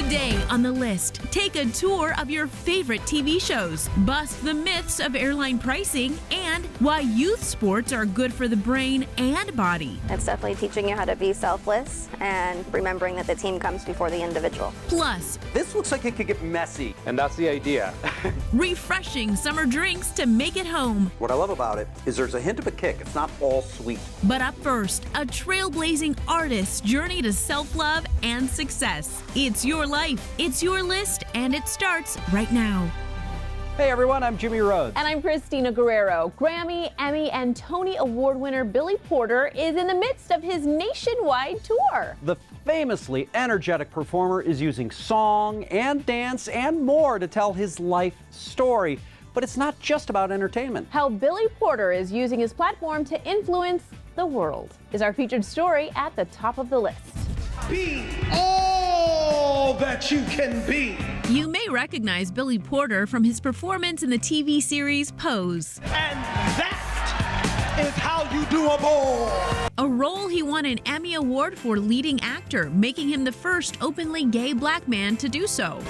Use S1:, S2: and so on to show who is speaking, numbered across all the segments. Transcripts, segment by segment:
S1: Today on the list, take a tour of your favorite TV shows, bust the myths of airline pricing, and why youth sports are good for the brain and body.
S2: It's definitely teaching you how to be selfless and remembering that the team comes before the individual.
S1: Plus,
S3: this looks like it could get messy, and that's the idea.
S1: refreshing summer drinks to make it home.
S3: What I love about it is there's a hint of a kick. It's not all sweet.
S1: But up first, a trailblazing artist's journey to self-love and success. It's your life, it's your list, and it starts right now.
S4: Hey everyone, I'm Jimmy Rhodes.
S5: And I'm Christina Guerrero. Grammy, Emmy, and Tony Award winner Billy Porter is in the midst of his nationwide tour.
S4: The famously energetic performer is using song and dance and more to tell his life story. But it's not just about entertainment.
S5: How Billy Porter is using his platform to influence the world is our featured story at the top of the list.
S6: Be all that you can be.
S1: You may recognize Billy Porter from his performance in the TV series Pose.
S6: And that is how you do a ball.
S1: A role he won an Emmy Award for leading actor, making him the first openly gay black man to do so.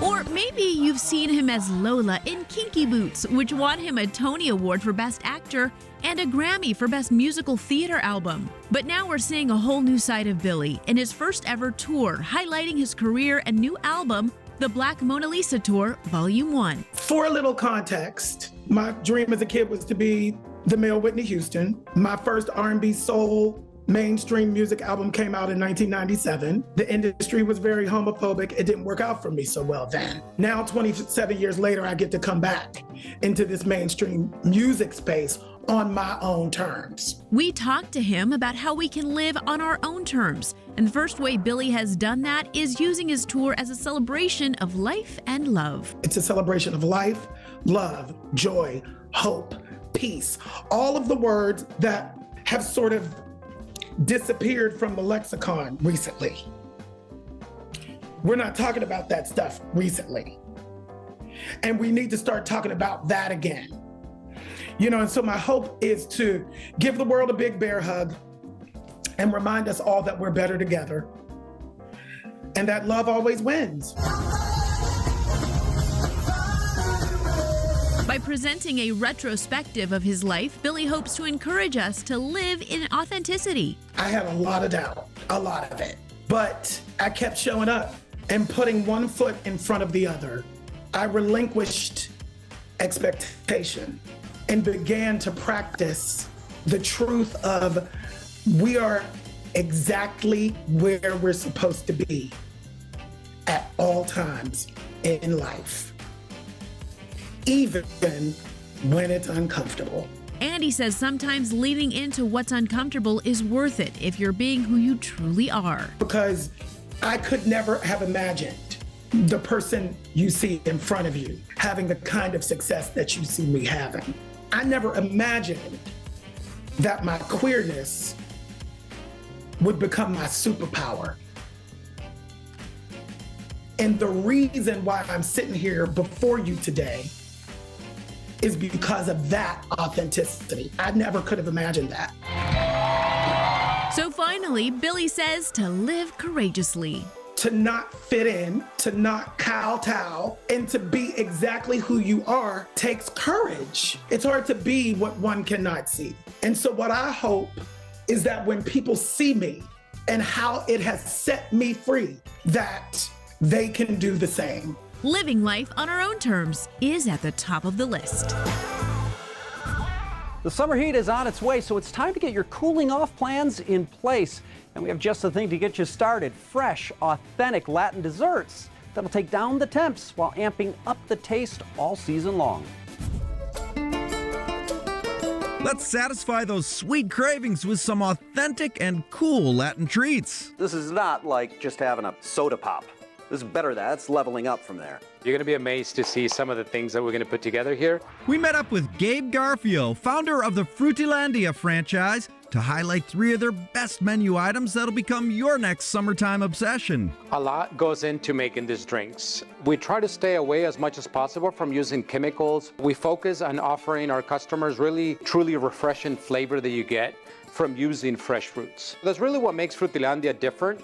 S1: Or maybe you've seen him as Lola in Kinky Boots, which won him a Tony Award for Best Actor and a Grammy for Best Musical Theater Album. But now we're seeing a whole new side of Billy in his first ever tour, highlighting his career and new album, The Black Mona Lisa Tour, Volume 1.
S6: For a little context, my dream as a kid was to be the male Whitney Houston. My first R&B soul mainstream music album came out in 1997. The industry was very homophobic. It didn't work out for me so well then. Now, 27 years later, I get to come back into this mainstream music space on my own terms.
S1: We talked to him about how we can live on our own terms. And the first way Billy has done that is using his tour as a celebration of life and love.
S6: It's a celebration of life, love, joy, hope, peace. All of the words that have sort of disappeared from the lexicon recently. We're not talking about that stuff recently. And we need to start talking about that again. You know, and so my hope is to give the world a big bear hug and remind us all that we're better together and that love always wins.
S1: By presenting a retrospective of his life, Billy hopes to encourage us to live in authenticity.
S6: I had a lot of doubt, a lot of it, but I kept showing up and putting one foot in front of the other. I relinquished expectation and began to practice the truth of we are exactly where we're supposed to be at all times in life, even when it's uncomfortable.
S1: And he says sometimes leaning into what's uncomfortable is worth it if you're being who you truly are.
S6: Because I could never have imagined the person you see in front of you having the kind of success that you see me having. I never imagined that my queerness would become my superpower. And the reason why I'm sitting here before you today is because of that authenticity. I never could have imagined that.
S1: So finally, Billy says to live courageously.
S6: To not fit in, to not kowtow, and to be exactly who you are takes courage. It's hard to be what one cannot see. And so what I hope is that when people see me and how it has set me free, that they can do the same.
S1: Living life on our own terms is at the top of the list.
S4: The summer heat is on its way, so it's time to get your cooling off plans in place. And we have just the thing to get you started. Fresh, authentic Latin desserts that'll take down the temps while amping up the taste all season long.
S7: Let's satisfy those sweet cravings with some authentic and cool Latin treats.
S3: This is not like just having a soda pop. This is better. That's leveling up from there.
S8: You're going to be amazed to see some of the things that we're going to put together here.
S7: We met up with Gabe Garfield, founder of the Frutilandia franchise, to highlight 3 of their best menu items that'll become your next summertime obsession.
S8: A lot goes into making these drinks. We try to stay away as much as possible from using chemicals. We focus on offering our customers really, truly refreshing flavor that you get from using fresh fruits. That's really what makes Frutilandia different.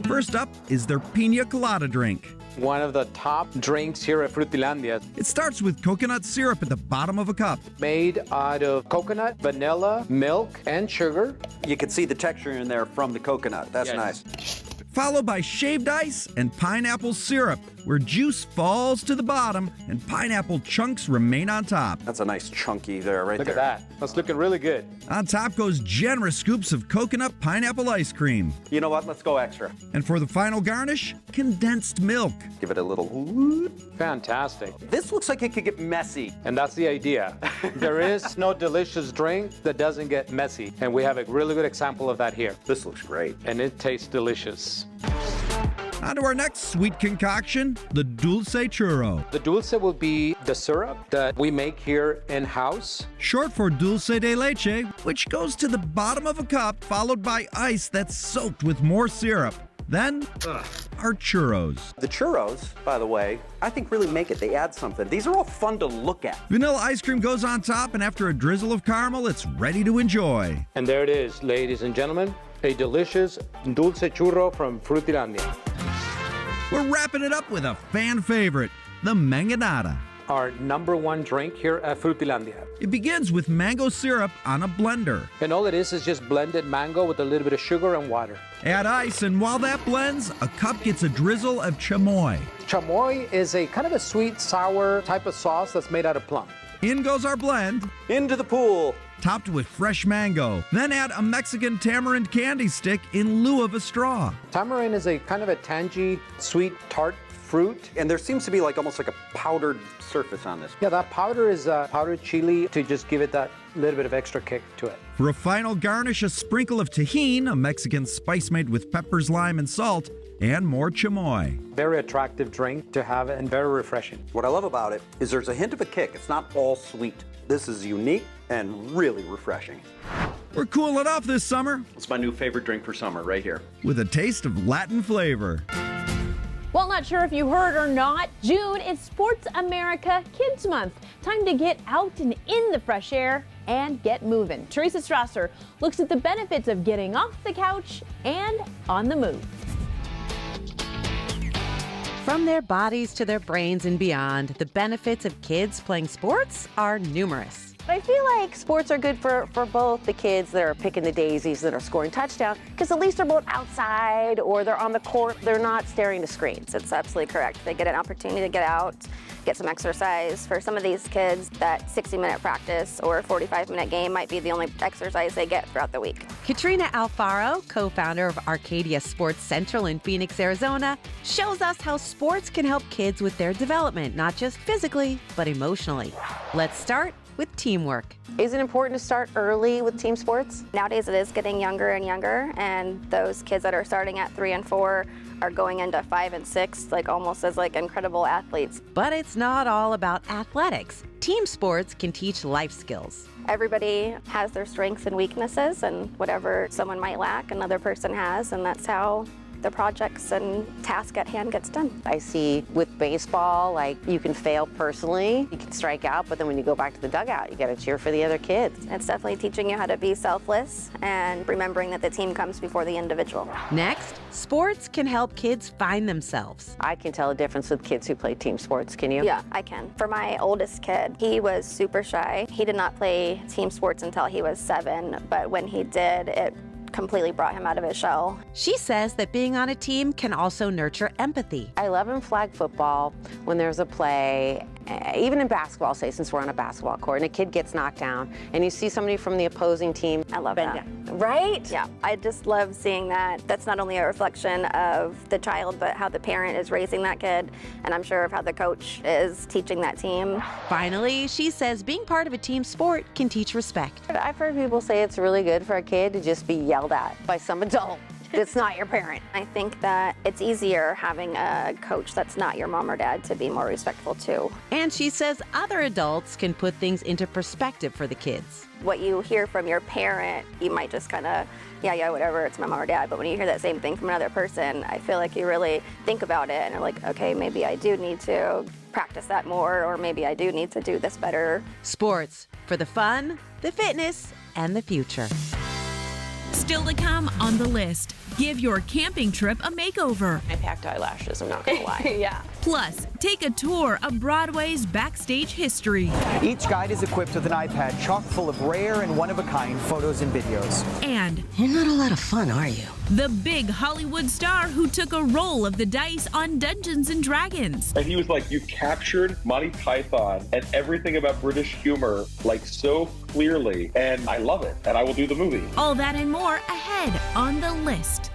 S7: First up is their Pina Colada drink.
S8: One of the top drinks here at Frutilandia.
S7: It starts with coconut syrup at the bottom of a cup.
S8: Made out of coconut, vanilla, milk, and sugar.
S3: You can see the texture in there from the coconut. That's nice.
S7: Followed by shaved ice and pineapple syrup, where juice falls to the bottom and pineapple chunks remain on top.
S3: That's a nice chunky there, right
S8: Look
S3: there.
S8: at that. That's looking really good.
S7: On top goes generous scoops of coconut pineapple ice cream.
S3: You know what? Let's go extra.
S7: And for the final garnish, condensed milk.
S3: Give it a little.
S8: Fantastic.
S3: This looks like it could get messy.
S8: And that's the idea. There is no delicious drink that doesn't get messy. And we have a really good example of that here.
S3: This looks great.
S8: And it tastes delicious.
S7: On to our next sweet concoction, the Dulce Churro.
S8: The dulce will be the syrup that we make here in-house.
S7: Short for dulce de leche, which goes to the bottom of a cup, followed by ice that's soaked with more syrup. Then, our churros.
S3: The churros, by the way, I think really make it. They add something. These are all fun to look at.
S7: Vanilla ice cream goes on top, and after a drizzle of caramel, it's ready to enjoy.
S8: And there it is, ladies and gentlemen, a delicious dulce churro from Frutilandia.
S7: We're wrapping it up with a fan favorite, the mangonada.
S8: Our #1 drink here at Frutilandia.
S7: It begins with mango syrup on a blender.
S8: And all it is just blended mango with a little bit of sugar and water.
S7: Add ice, and while that blends, a cup gets a drizzle of chamoy.
S8: Chamoy is a kind of a sweet, sour type of sauce that's made out of plum.
S7: In goes our blend,
S3: Into the pool.
S7: topped with fresh mango. Then add a Mexican tamarind candy stick in lieu of a straw.
S8: Tamarind is a kind of a tangy, sweet, tart fruit.
S3: And there seems to be like almost like a powdered surface on this.
S8: Yeah, that powder is powdered chili to just give it that little bit of extra kick to it.
S7: For a final garnish, a sprinkle of tajin, a Mexican spice made with peppers, lime, and salt, and more chamoy.
S8: Very attractive drink to have and very refreshing.
S3: What I love about it is there's a hint of a kick. It's not all sweet. This is unique and really refreshing.
S7: We're cooling off this summer
S3: It's my new favorite drink for summer right here.
S7: with a taste of Latin flavor.
S5: Well, not sure if you heard or not, June is Sports America Kids Month. Time to get out and in the fresh air and get moving. Teresa Strasser looks at the benefits of getting off the couch and on the move.
S9: From their bodies to their brains and beyond, the benefits of kids playing sports are numerous.
S2: I feel like sports are good for both the kids that are picking the daisies, that are scoring touchdowns, because at least they're both outside or they're on the court. They're not staring to screens. It's absolutely correct. They get an opportunity to get out, get some exercise. For some of these kids, that 60-minute practice or 45-minute game might be the only exercise they get throughout the week.
S9: Katrina Alfaro, co-founder of Arcadia Sports Central in Phoenix, Arizona, shows us how sports can help kids with their development, not just physically, but emotionally. Let's start with teamwork.
S2: Is it important to start early with team sports? Nowadays it is getting younger and younger, and those kids that are starting at 3 and 4 are going into 5 and 6, like almost as like incredible athletes.
S9: But it's not all about athletics. Team sports can teach life skills.
S2: Everybody has their strengths and weaknesses, and whatever someone might lack, another person has, and that's how the projects and task at hand gets done.
S10: I see with baseball, like you can fail personally, you can strike out, but then when you go back to the dugout, you got to cheer for the other kids.
S2: It's definitely teaching you how to be selfless and remembering that the team comes before the individual.
S9: Next, sports can help kids find themselves.
S10: I can tell a difference with kids who play team sports, can you?
S2: Yeah, I can. For my oldest kid, he was super shy. He did not play team sports until he was 7, but when he did, it completely brought him out of his shell.
S9: She says that being on a team can also nurture empathy.
S10: I love in flag football when there's a play, even in basketball, say, since we're on a basketball court, and a kid gets knocked down, and you see somebody from the opposing team.
S2: I love
S10: bend
S2: that.
S10: down. Right?
S2: Yeah, I just love seeing that. That's not only a reflection of the child, but how the parent is raising that kid, and I'm sure of how the coach is teaching that team.
S9: Finally, she says being part of a team sport can teach respect.
S10: I've heard people say it's really good for a kid to just be yelled at by some adult.
S2: It's not your parent.
S11: I think that it's easier having a coach that's not your mom or dad to be more respectful too.
S9: And she says other adults can put things into perspective for the kids.
S11: What you hear from your parent, you might just kind of, yeah, whatever, it's my mom or dad. But when you hear that same thing from another person, I feel like you really think about it and you're like, okay, maybe I do need to practice that more, or maybe I do need to do this better.
S9: Sports for the fun, the fitness, and the future.
S1: Still to come on the list, give your camping trip a makeover.
S10: I packed eyelashes, I'm not gonna lie.
S5: Yeah.
S1: Plus, take a tour of Broadway's backstage history.
S12: Each guide is equipped with an iPad chock full of rare and one-of-a-kind photos and videos.
S1: And
S13: you're not a lot of fun, are you?
S1: The big Hollywood star who took a roll of the dice on Dungeons and Dragons.
S14: And he was like, you captured Monty Python and everything about British humor like so clearly, and I love it, and I will do the movie.
S1: All that and more ahead on the list.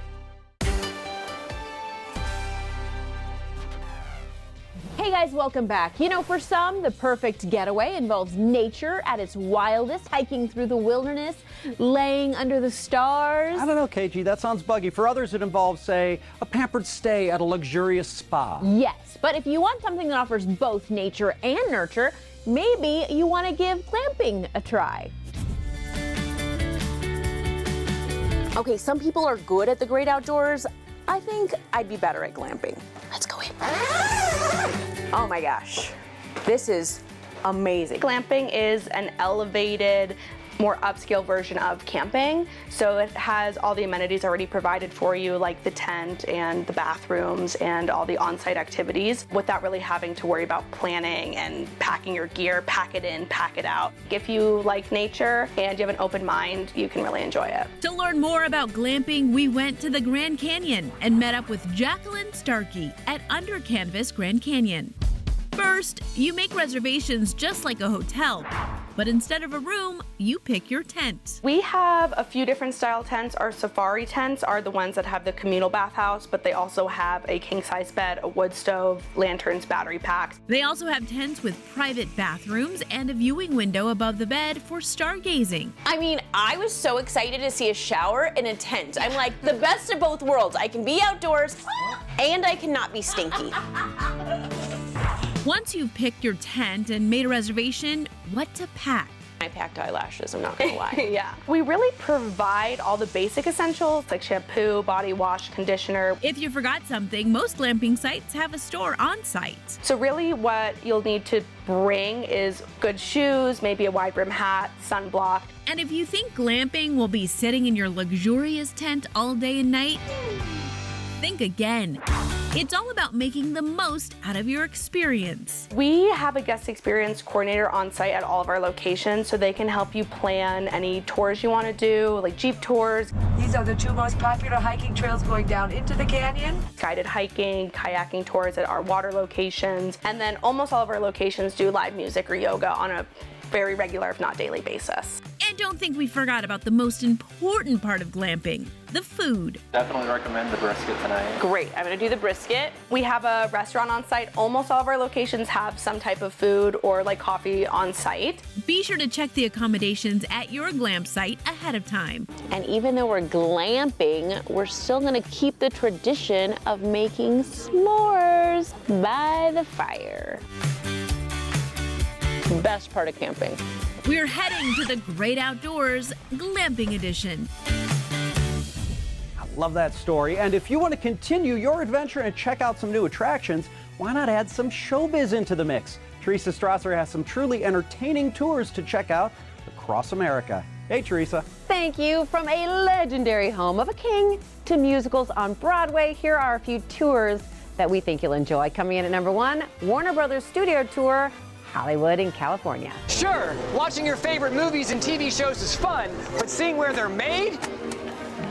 S5: Hey guys, welcome back. You know, for some, the perfect getaway involves nature at its wildest, hiking through the wilderness, laying under the stars.
S4: I don't know, KG, that sounds buggy. For others, it involves, say, a pampered stay at a luxurious spa.
S5: Yes, but if you want something that offers both nature and nurture, maybe you want to give glamping a try.
S10: Okay, some people are good at the great outdoors. I think I'd be better at glamping.
S11: Let's go in.
S10: Oh my gosh, this is amazing.
S15: Glamping is an elevated, more upscale version of camping. So it has all the amenities already provided for you, like the tent and the bathrooms and all the on-site activities, without really having to worry about planning and packing your gear, pack it in, pack it out. If you like nature and you have an open mind, you can really enjoy it.
S1: To learn more about glamping, we went to the Grand Canyon and met up with Jacqueline Starkey at Under Canvas Grand Canyon. First, you make reservations just like a hotel, but instead of a room, you pick your tent.
S15: We have a few different style tents. Our safari tents are the ones that have the communal bathhouse, but they also have a king-size bed, a wood stove, lanterns, battery packs.
S1: They also have tents with private bathrooms and a viewing window above the bed for stargazing.
S5: I mean, I was so excited to see a shower in a tent. I'm like, the best of both worlds. I can be outdoors and I cannot be stinky.
S1: Once you've picked your tent and made a reservation, what to pack?
S10: I packed eyelashes, I'm not gonna lie.
S15: Yeah. We really provide all the basic essentials like shampoo, body wash, conditioner.
S1: If you forgot something, most glamping sites have a store on site.
S15: So really what you'll need to bring is good shoes, maybe a wide brim hat, sunblock.
S1: And if you think glamping will be sitting in your luxurious tent all day and night, think again. It's all about making the most out of your experience.
S15: We have a guest experience coordinator on site at all of our locations, so they can help you plan any tours you want to do, like Jeep tours.
S13: These are the two most popular hiking trails going down into the canyon.
S15: Guided hiking, kayaking tours at our water locations, and then almost all of our locations do live music or yoga on a very regular, if not daily basis.
S1: And don't think we forgot about the most important part of glamping, the food.
S16: Definitely recommend the brisket tonight.
S15: Great, I'm gonna do the brisket. We have a restaurant on site. Almost all of our locations have some type of food or like coffee on site.
S1: Be sure to check the accommodations at your glamp site ahead of time.
S5: And even though we're glamping, we're still gonna keep the tradition of making s'mores by the fire. Best part of camping.
S1: We're heading to the great outdoors, glamping edition.
S4: I love that story. And if you want to continue your adventure and check out some new attractions, why not add some showbiz into the mix? Teresa Strasser has some truly entertaining tours to check out across America. Hey, Teresa.
S5: Thank you. From a legendary home of a king to musicals on Broadway, here are a few tours that we think you'll enjoy. Coming in at number 1, Warner Brothers Studio Tour, Hollywood in California.
S17: Sure, watching your favorite movies and TV shows is fun, but seeing where they're made?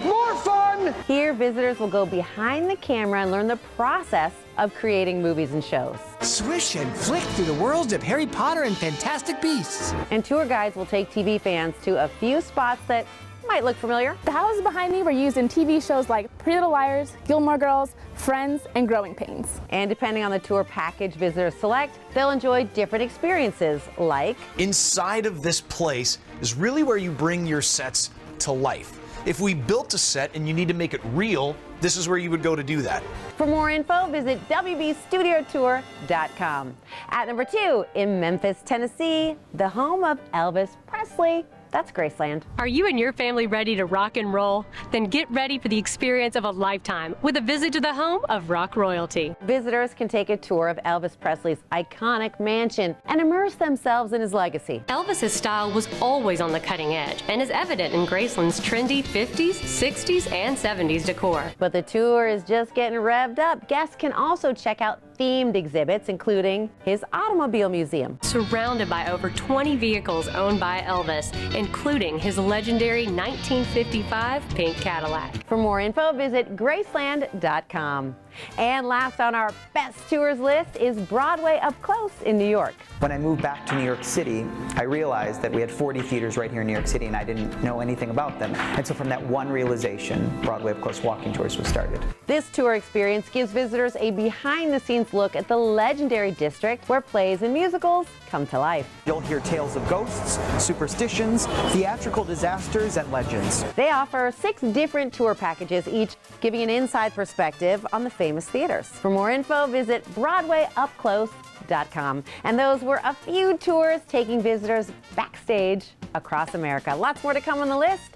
S17: More fun!
S5: Here, visitors will go behind the camera and learn the process of creating movies and shows.
S17: Swish and flick through the worlds of Harry Potter and Fantastic Beasts.
S5: And tour guides will take TV fans to a few spots that might look familiar.
S18: The houses behind me were used in TV shows like Pretty Little Liars, Gilmore Girls, Friends, and Growing Pains.
S5: And depending on the tour package visitors select, they'll enjoy different experiences like...
S19: Inside of this place is really where you bring your sets to life. If we built a set and you need to make it real, this is where you would go to do that.
S10: For more info, visit WBStudiotour.com. At number 2, in Memphis, Tennessee, the home of Elvis Presley. That's Graceland.
S20: Are you and your family ready to rock and roll? Then get ready for the experience of a lifetime with a visit to the home of rock royalty.
S10: Visitors can take a tour of Elvis Presley's iconic mansion and immerse themselves in his legacy.
S20: Elvis's style was always on the cutting edge and is evident in Graceland's trendy 50s, 60s, and 70s decor.
S10: But the tour is just getting revved up. Guests can also check out themed exhibits, including his automobile museum.
S20: Surrounded by over 20 vehicles owned by Elvis, including his legendary 1955 pink Cadillac.
S10: For more info, visit Graceland.com. And last on our best tours list is Broadway Up Close in New York.
S12: When I moved back to New York City, I realized that we had 40 theaters right here in New York City and I didn't know anything about them. And so from that one realization, Broadway Up Close Walking Tours was started.
S10: This tour experience gives visitors a behind-the-scenes look at the legendary district where plays and musicals come to life.
S12: You'll hear tales of ghosts, superstitions, theatrical disasters, and legends.
S10: They offer 6 different tour packages, each giving an inside perspective on the famous theaters. For more info, visit BroadwayUpClose.com. And those were a few tours taking visitors backstage across America. Lots more to come on the list.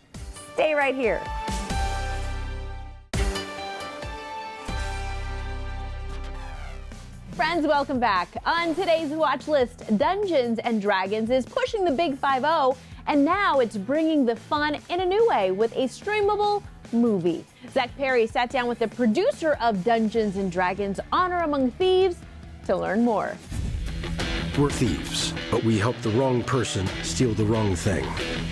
S10: Stay right here.
S5: Friends, welcome back. On today's watch list, Dungeons & Dragons is pushing the big 5-0, and now it's bringing the fun in a new way with a streamable movie. Zach Perry sat down with the producer of Dungeons & Dragons Honor Among Thieves to learn more.
S21: We're thieves, but we help the wrong person steal the wrong thing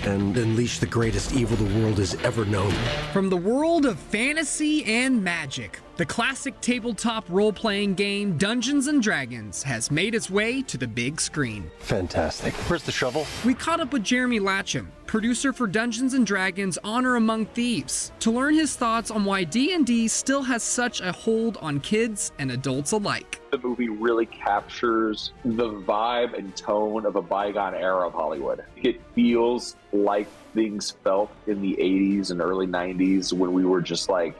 S21: and unleash the greatest evil the world has ever known.
S22: From the world of fantasy and magic, the classic tabletop role-playing game Dungeons & Dragons has made its way to the big screen.
S21: Fantastic. Where's the shovel?
S22: We caught up with Jeremy Latcham, producer for Dungeons & Dragons Honor Among Thieves, to learn his thoughts on why D&D still has such a hold on kids and adults alike.
S14: The movie really captures the vibe and tone of a bygone era of Hollywood. It feels like things felt in the 80s and early 90s when we were just like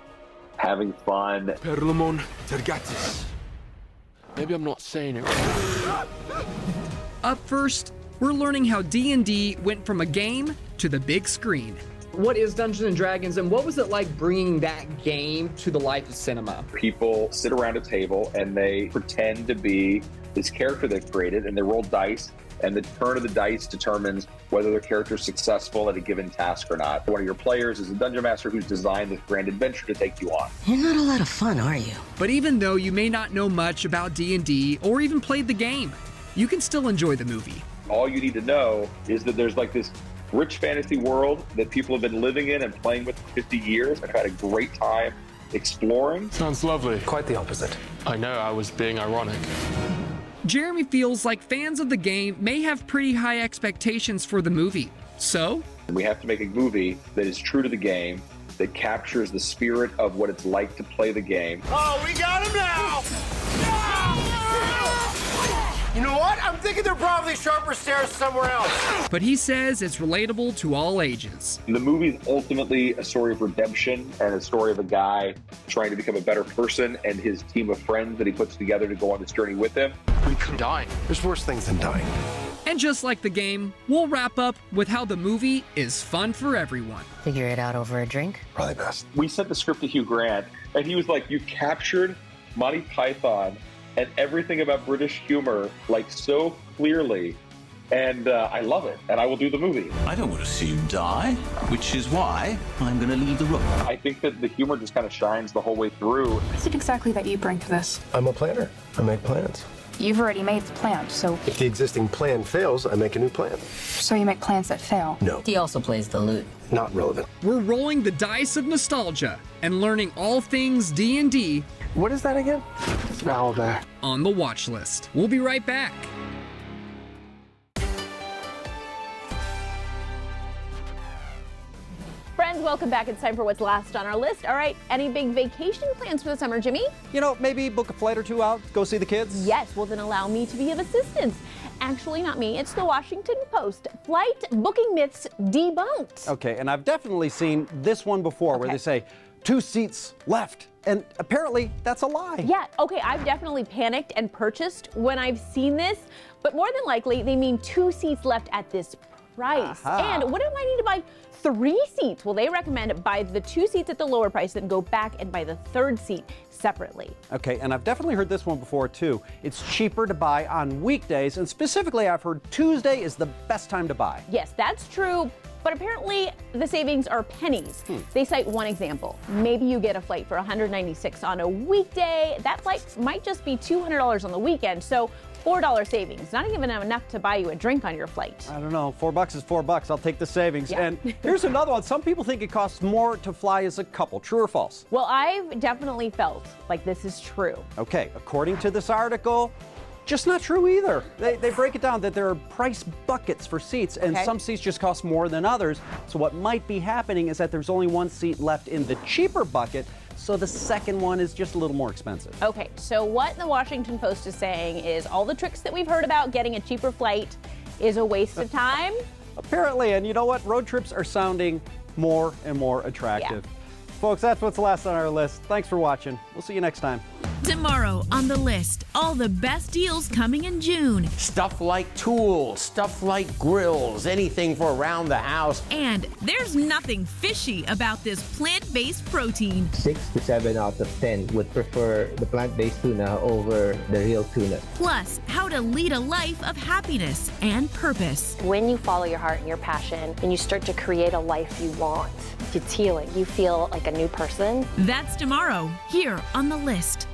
S14: having fun.
S21: Perlamon Tergatis. Maybe I'm not saying it right.
S22: Up first, we're learning how D&D went from a game to the big screen.
S23: What is Dungeons & Dragons, and what was it like bringing that game to the life of cinema?
S14: People sit around a table and they pretend to be this character they've created, and they roll dice, and the turn of the dice determines whether their character is successful at a given task or not. One of your players is a dungeon master who's designed this grand adventure to take you on.
S24: You're not a lot of fun, are you?
S22: But even though you may not know much about D&D or even played the game, you can still enjoy the movie.
S14: All you need to know is that there's like this rich fantasy world that people have been living in and playing with for 50 years and had a great time exploring.
S21: Sounds lovely. Quite the opposite. I know, I was being ironic.
S22: Jeremy feels like fans of the game may have pretty high expectations for the movie. So
S14: we have to make a movie that is true to the game, that captures the spirit of what it's like to play the game.
S25: Oh, we got him now! You know what? I'm thinking they're probably sharper stairs somewhere else.
S22: But he says it's relatable to all ages.
S14: The movie is ultimately a story of redemption and a story of a guy trying to become a better person and his team of friends that he puts together to go on this journey with him.
S21: We could die. There's worse things than dying.
S22: And just like the game, we'll wrap up with how the movie is fun for everyone.
S24: Figure it out over a drink?
S21: Probably best.
S14: We sent the script to Hugh Grant, and he was like, "You've captured Monty Python and everything about British humor like so clearly, and I love it, and I will do the movie."
S26: I don't want to see you die, which is why I'm going to leave the room.
S14: I think that the humor just kind of shines the whole way through.
S27: What is it exactly that you bring to this?
S21: I'm a planner. I make plans.
S27: You've already made the plan, so...
S21: If the existing plan fails, I make a new plan.
S27: So you make plans that fail?
S21: No.
S24: He also plays the lute.
S21: Not relevant.
S22: We're rolling the dice of nostalgia and learning all things D&D.
S21: What is that again? It's an owlbear.
S22: On the watch list. We'll be right back.
S5: Friends, welcome back. It's time for what's last on our list. All right, any big vacation plans for the summer, Jimmy?
S4: You know, maybe book a flight or two out, go see the kids?
S5: Yes, well then allow me to be of assistance. actually not me, it's the Washington Post. Flight booking myths debunked.
S4: Okay, and I've definitely seen this one before where they say 2 seats left. And apparently that's a lie.
S5: Yeah, okay, I've definitely panicked and purchased when I've seen this, but more than likely they mean 2 seats left at this price.
S4: Aha.
S5: And what if I need to buy 3 seats? Well, they recommend buy the 2 seats at the lower price, then go back and buy the 3rd seat separately.
S4: Okay, and I've definitely heard this one before too. It's cheaper to buy on weekdays, and specifically I've heard Tuesday is the best time to buy.
S5: Yes, that's true. But apparently the savings are pennies. They cite one example. Maybe you get a flight for $196 on a weekday. That flight might just be $200 on the weekend. So $4 savings, not even enough to buy you a drink on your flight.
S4: I don't know, $4 is $4. I'll take the savings.
S5: Yeah.
S4: And here's another one. Some people think it costs more to fly as a couple. True or false?
S5: Well, I've definitely felt like this is true.
S4: Okay, according to this article, just not true either. They break it down that there are price buckets for seats, and some seats just cost more than others. So what might be happening is that there's only 1 seat left in the cheaper bucket, so the second one is just a little more expensive.
S5: Okay, so what the Washington Post is saying is all the tricks that we've heard about getting a cheaper flight is a waste of time.
S4: Apparently, and you know what? Road trips are sounding more and more attractive. Folks, that's what's last on our list. Thanks for watching. We'll see you next time.
S1: Tomorrow on the list, all the best deals coming in June.
S2: Stuff like tools, stuff like grills, anything for around the house.
S1: And there's nothing fishy about this plant-based protein.
S3: 6 to 7 out of 10 would prefer the plant-based tuna over the real tuna.
S1: Plus, how to lead a life of happiness and purpose.
S6: When you follow your heart and your passion and you start to create a life you want, it's healing. You feel like a new person.
S1: That's tomorrow, here on The List.